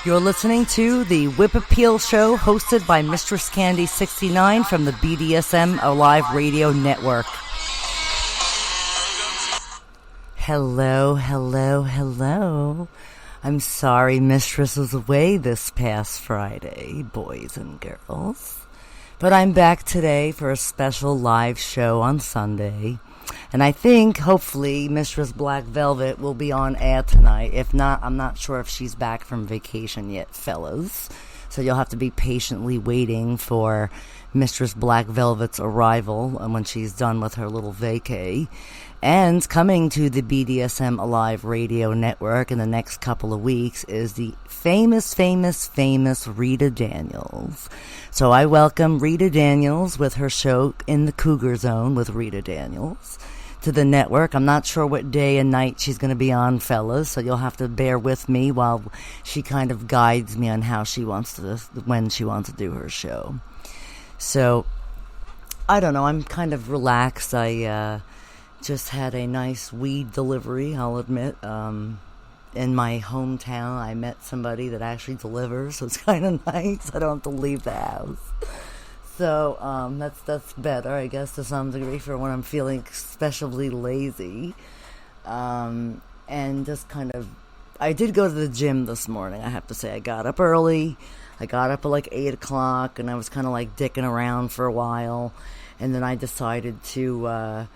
You're listening to the Whip Appeal Show, hosted by Mistress Candy69 from the BDSM Alive Radio Network. Hello, hello, hello. I'm sorry Mistress was away this past Friday, boys and girls. But I'm back today for a special live show on Sunday. And I think, hopefully, Mistress Black Velvet will be on air tonight. If not, I'm not sure if she's back from vacation yet, fellas. So you'll have to be patiently waiting for Mistress Black Velvet's arrival when she's done with her little vacay. And coming to the BDSM Alive Radio Network in the next couple of weeks is the famous Rita Daniels. So I welcome Rita Daniels with her show In the Cougar Zone with Rita Daniels to the network. I'm not sure what day and night she's going to be on, fellas, so you'll have to bear with me while she kind of guides me on how she wants to, when she wants to do her show. So, I don't know, I'm kind of relaxed. I just had a nice weed delivery, I'll admit. In my hometown, I met somebody that actually delivers, so it's kind of nice. I don't have to leave the house. So, that's better, I guess, to some degree, for when I'm feeling especially lazy. And just kind of, I did go to the gym this morning, I have to say. I got up early. I got up at like 8 o'clock, and I was kind of like dicking around for a while. And then I decided to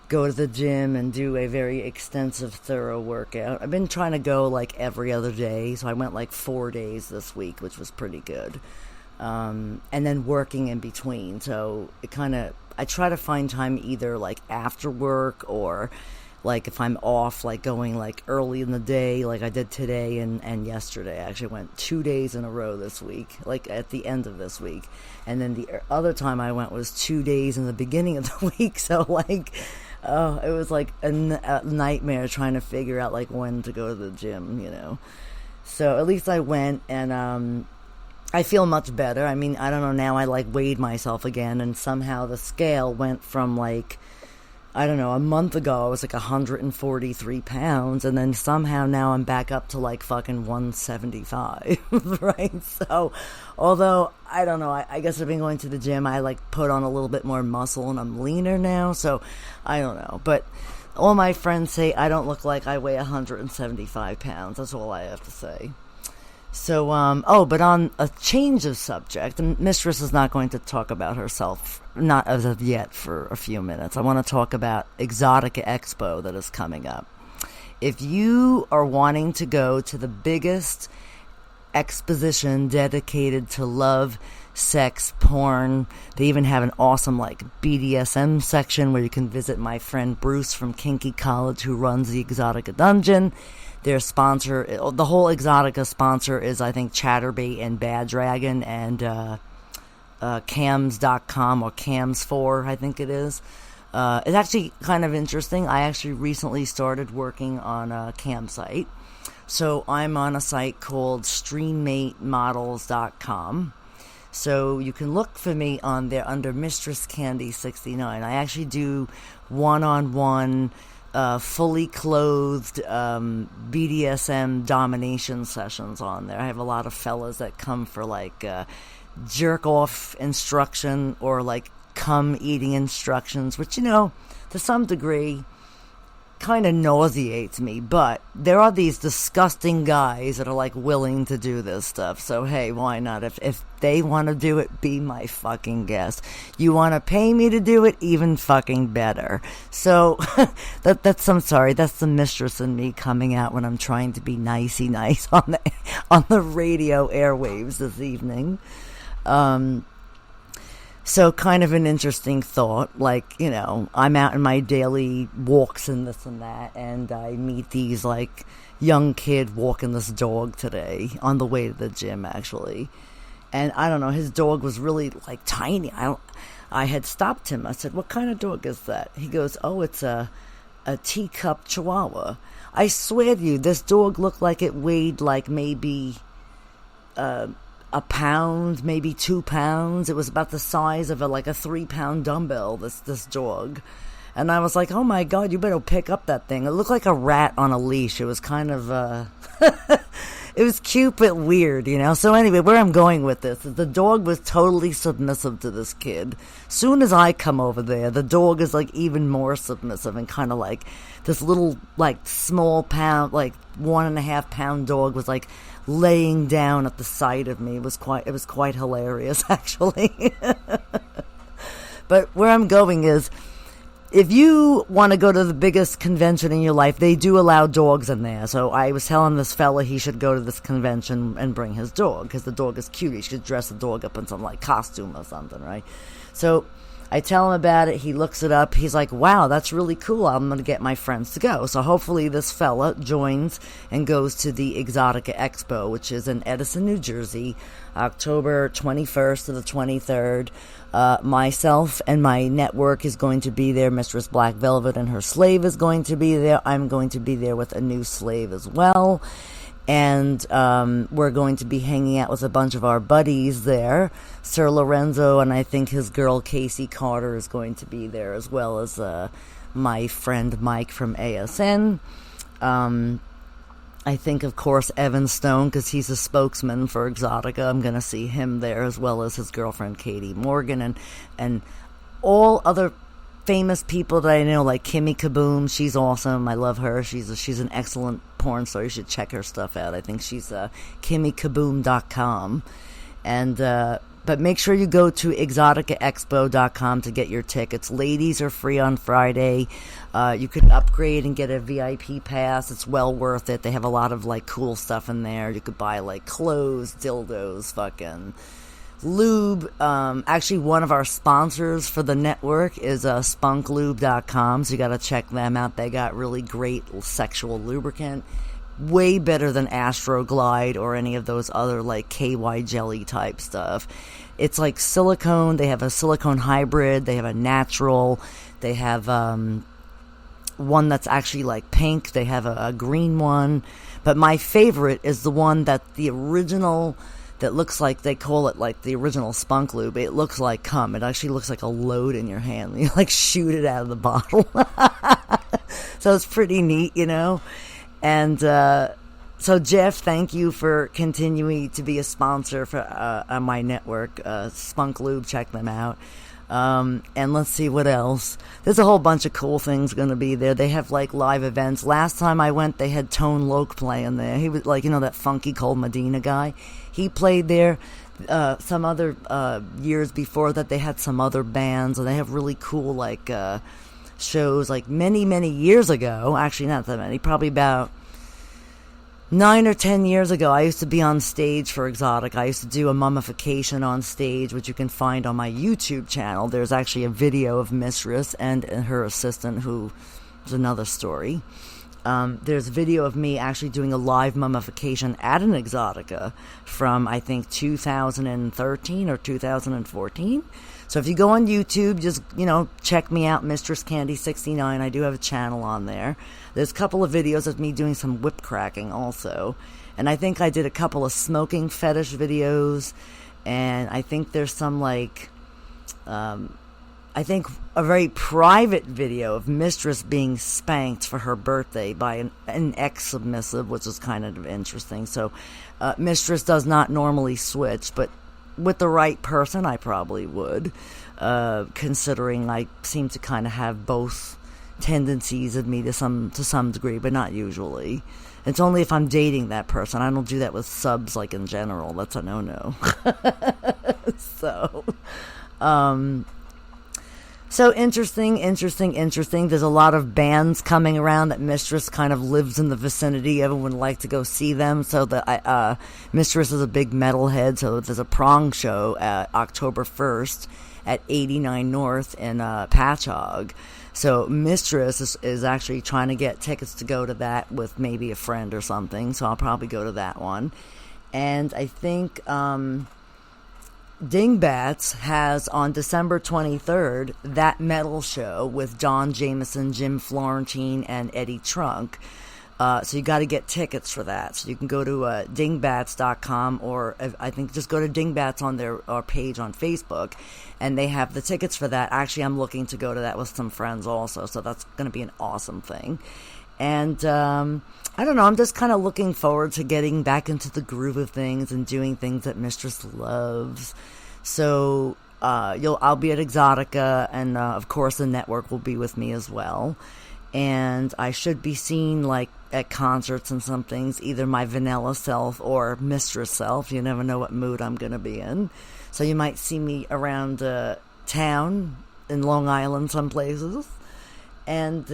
go to the gym and do a very extensive, thorough workout. I've been trying to go like every other day, so I went like 4 days this week, which was pretty good. And then working in between, so it kind of, I try to find time either like after work or like if I'm off, like going like early in the day, like I did today and yesterday. I actually went 2 days in a row this week, like at the end of this week. And then the other time I went was 2 days in the beginning of the week, so like, oh, it was like a nightmare trying to figure out like when to go to the gym, you know. So at least I went, and I feel much better. I mean, I don't know, now I like weighed myself again, and somehow the scale went from like, I don't know, a month ago I was like 143 pounds, and then somehow now I'm back up to like fucking 175, right? So, although, I don't know, I guess I've been going to the gym, I like put on a little bit more muscle, and I'm leaner now, so I don't know. But all my friends say I don't look like I weigh 175 pounds, that's all I have to say. So, but on a change of subject, the Mistress is not going to talk about herself, not as of yet, for a few minutes. I want to talk about Exxxotica Expo that is coming up. If you are wanting to go to the biggest exposition dedicated to love, sex, porn, they even have an awesome like BDSM section where you can visit my friend Bruce from Kinky College, who runs the Exxxotica Dungeon. Their sponsor, the whole Exxxotica sponsor is, I think, Chatterbait and Bad Dragon and Cams.com or Cams4, I think it is. It's actually kind of interesting. I actually recently started working on a cam site. So I'm on a site called StreamMateModels.com. So you can look for me on there under Mistress Candy69. I actually do one-on-one fully clothed BDSM domination sessions on there. I have a lot of fellas that come for like jerk off instruction or like cum eating instructions, which, you know, to some degree kind of nauseates me, but there are these disgusting guys that are like willing to do this stuff, so hey, why not? If they want to do it, be my fucking guest. You want to pay me to do it, even fucking better. So that's I'm sorry, that's the mistress in me coming out when I'm trying to be nicey nice on the radio airwaves this evening. So kind of an interesting thought, like, you know, I'm out in my daily walks and this and that, and I meet these, like, young kid walking this dog today on the way to the gym, actually. And I don't know, his dog was really, like, tiny. I had stopped him. I said, what kind of dog is that? He goes, oh, it's a teacup chihuahua. I swear to you, this dog looked like it weighed, like, maybe a pound, maybe 2 pounds. It was about the size of a 3-pound dumbbell, this dog. And I was like, oh my God, you better pick up that thing. It looked like a rat on a leash. It was kind of, It was cute but weird, you know. So anyway, where I'm going with this is the dog was totally submissive to this kid. Soon as I come over there, the dog is like even more submissive and kind of like this little like small pound, like 1.5 pound dog was like laying down at the side of me. It was quite hilarious actually. But where I'm going is, if you want to go to the biggest convention in your life, they do allow dogs in there. So I was telling this fella he should go to this convention and bring his dog, because the dog is cute. He should dress the dog up in some like costume or something, right? So I tell him about it. He looks it up. He's like, wow, that's really cool. I'm going to get my friends to go. So hopefully this fella joins and goes to the Exxxotica Expo, which is in Edison, New Jersey, October 21st to the 23rd. Myself and my network is going to be there. Mistress Black Velvet and her slave is going to be there. I'm going to be there with a new slave as well. And we're going to be hanging out with a bunch of our buddies there. Sir Lorenzo and I think his girl Casey Carter is going to be there, as well as my friend Mike from ASN. I think, of course, Evan Stone, because he's a spokesman for Exxxotica. I'm going to see him there, as well as his girlfriend Katie Morgan and all other famous people that I know, like Kimmy Kaboom. She's awesome. I love her. She's an excellent porn star. You should check her stuff out. I think she's KimmyKaboom.com. And but make sure you go to exxoticaexpo.com to get your tickets. Ladies are free on Friday. You could upgrade and get a VIP pass. It's well worth it. They have a lot of like cool stuff in there. You could buy like clothes, dildos, fucking lube. Actually, one of our sponsors for the network is spunklube.com, so you got to check them out. They got really great sexual lubricant, way better than Astroglide or any of those other like KY jelly type stuff. It's like silicone. They have a silicone hybrid. They have a natural. They have one that's actually like pink. They have a green one. But my favorite is the one that the original, that looks like, they call it like the original Spunk Lube. It looks like cum. It actually looks like a load in your hand. You like shoot it out of the bottle. So it's pretty neat, you know. And so Jeff, thank you for continuing to be a sponsor for on my network, Spunk Lube. Check them out. And let's see what else. There's a whole bunch of cool things going to be there. They have like live events. Last time I went, they had Tone Loc playing there. He was like, you know, that funky Cole Medina guy. He played there. Some other years before that, they had some other bands, and they have really cool like shows. Like many years ago, actually not that many, probably about 9 or 10 years ago, I used to be on stage for Exxxotica. I used to do a mummification on stage, which you can find on my YouTube channel. There's actually a video of Mistress and her assistant, who is another story. There's a video of me actually doing a live mummification at an Exxxotica from, I think, 2013 or 2014. So if you go on YouTube, just, you know, check me out, MistressCandy69. I do have a channel on there. There's a couple of videos of me doing some whip cracking also. And I think I did a couple of smoking fetish videos. And I think there's some, like, I think a very private video of Mistress being spanked for her birthday by an ex-submissive, which is kind of interesting. So Mistress does not normally switch, but with the right person, I probably would, considering I seem to kind of have both tendencies of me to some degree, but not usually. It's only if I'm dating that person. I don't do that with subs, like, in general. That's a no-no. So interesting. There's a lot of bands coming around that Mistress kind of lives in the vicinity. Everyone would like to go see them. So Mistress is a big metalhead. So there's a prong show October 1st at 89 North in Patchogue. So Mistress is actually trying to get tickets to go to that with maybe a friend or something. So I'll probably go to that one. And I think Dingbats has on December 23rd that metal show with Don Jameson, Jim Florentine, and Eddie Trunk. So you got to get tickets for that. So you can go to dingbats.com, or I think just go to Dingbats on their page on Facebook, and they have the tickets for that. Actually, I'm looking to go to that with some friends also, so that's going to be an awesome thing. And I don't know, I'm just kind of looking forward to getting back into the groove of things and doing things that Mistress loves. So I'll be at Exxxotica, and of course the network will be with me as well. And I should be seen like at concerts and some things, either my vanilla self or Mistress self. You never know what mood I'm going to be in. So you might see me around town in Long Island, some places. And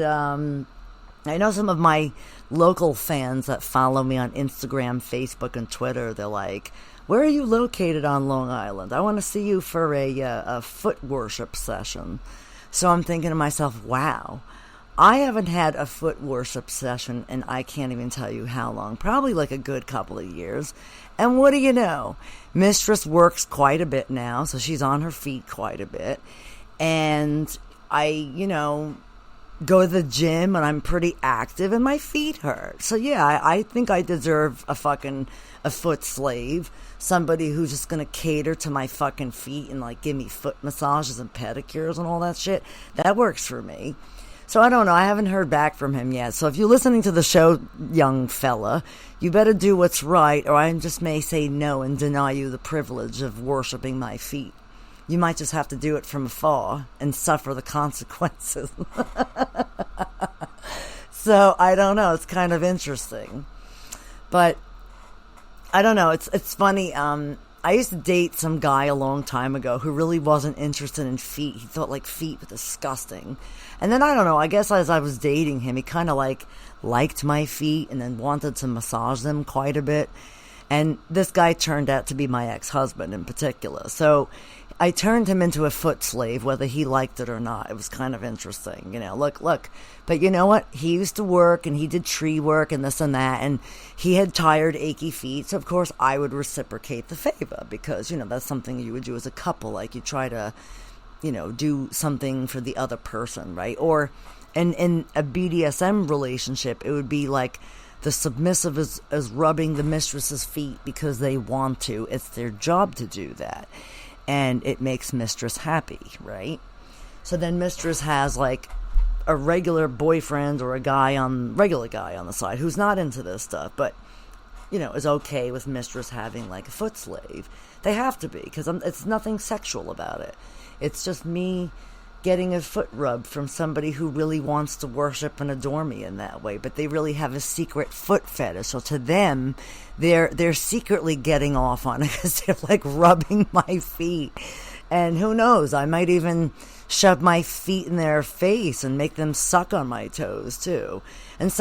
I know some of my local fans that follow me on Instagram, Facebook, and Twitter, they're like, where are you located on Long Island? I want to see you for a foot worship session. So I'm thinking to myself, wow, I haven't had a foot worship session and I can't even tell you how long. Probably like a good couple of years. And what do you know? Mistress works quite a bit now, so she's on her feet quite a bit. And I, go to the gym and I'm pretty active and my feet hurt. So yeah, I think I deserve a foot slave. Somebody who's just going to cater to my fucking feet and like give me foot massages and pedicures and all that shit. That works for me. So I don't know. I haven't heard back from him yet. So if you're listening to the show, young fella, you better do what's right, or I just may say no and deny you the privilege of worshiping my feet. You might just have to do it from afar and suffer the consequences. So I don't know. It's kind of interesting. But I don't know. It's funny. I used to date some guy a long time ago who really wasn't interested in feet. He thought like feet were disgusting. And then I don't know, I guess as I was dating him, he kind of like liked my feet and then wanted to massage them quite a bit. And this guy turned out to be my ex-husband in particular. So I turned him into a foot slave, whether he liked it or not. It was kind of interesting, look. But you know what? He used to work and he did tree work and this and that. And he had tired, achy feet. So, of course, I would reciprocate the favor because, that's something you would do as a couple. Like you try to, do something for the other person, right? Or in a BDSM relationship, it would be like the submissive is rubbing the mistress's feet because they want to. It's their job to do that. And it makes Mistress happy, right? So then Mistress has like a regular boyfriend or regular guy on the side who's not into this stuff, but, is okay with Mistress having like a foot slave. They have to be, because it's nothing sexual about it. It's just me getting a foot rub from somebody who really wants to worship and adore me in that way, but they really have a secret foot fetish. So to them, they're secretly getting off on it because they're like rubbing my feet. And who knows, I might even shove my feet in their face and make them suck on my toes too. And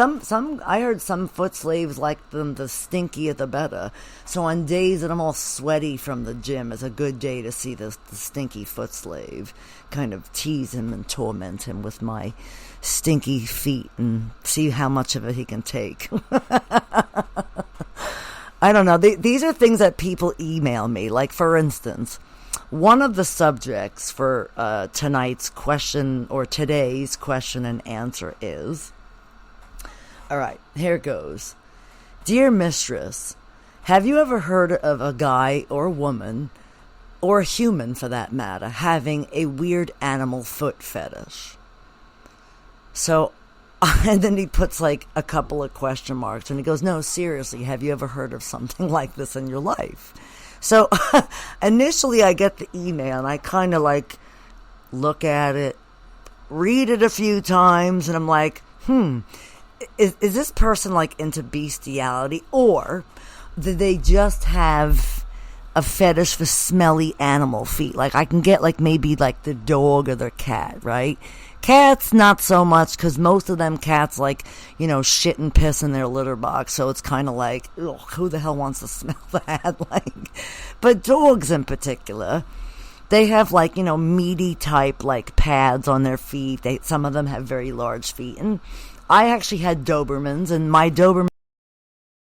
I heard some foot slaves like them, the stinkier the better. So on days that I'm all sweaty from the gym, it's a good day to see the stinky foot slave, kind of tease him and torment him with my stinky feet and see how much of it he can take. I don't know. These are things that people email me. Like, for instance, one of the subjects for today's question and answer is, all right, here it goes. Dear Mistress, have you ever heard of a guy or woman, or a human for that matter, having a weird animal foot fetish? So, and then he puts like a couple of question marks and he goes, no, seriously, have you ever heard of something like this in your life? So initially I get the email and I kind of like look at it, read it a few times, and I'm like, is this person like into bestiality, or do they just have a fetish for smelly animal feet? Like I can get like maybe like the dog or the cat, right? Cats, not so much, because most of them cats like, shit and piss in their litter box. So it's kind of like, ugh, who the hell wants to smell that? But dogs in particular, they have like, meaty type like pads on their feet. Some of them have very large feet. And I actually had Dobermans, and my Doberman